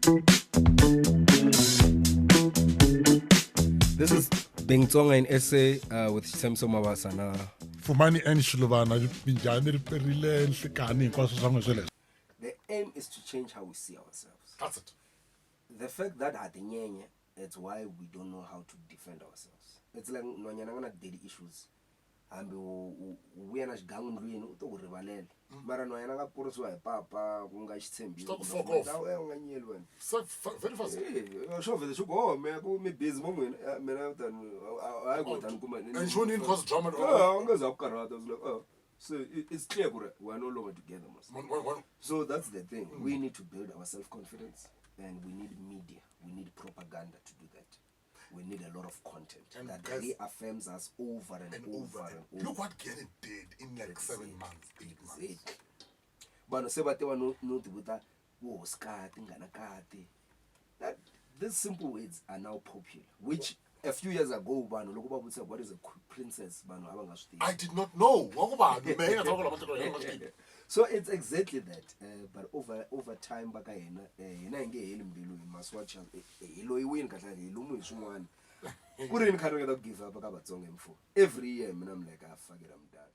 This is BeingTsongaInSA with Shitshembiso Mabasa. Fumani N Shilubana, The aim is to change how we see ourselves. That's it. The fact that it's why we don't know how to defend ourselves. It's like no daily issues. And we are not going to rebel. Mara no yana puruswa papa kunga Shitshembiso. Stop fuck off. So very fast. Show for the sugar. Me busy moment. I go and come and show in cause drama. So it's clear we are no longer together. So that's the thing. We need to build our self-confidence, and we need media. We need propaganda to do that. We need a lot of content and that reaffirms us over and over. Look what Gary did in like 7 months, 8 months. But that these simple words are now popular, which a few years ago, what is a princess? I did not know. So it's exactly that. But over time, couldn't give up about Vatsonga info. Every year, I'm like, fuck it, I'm done.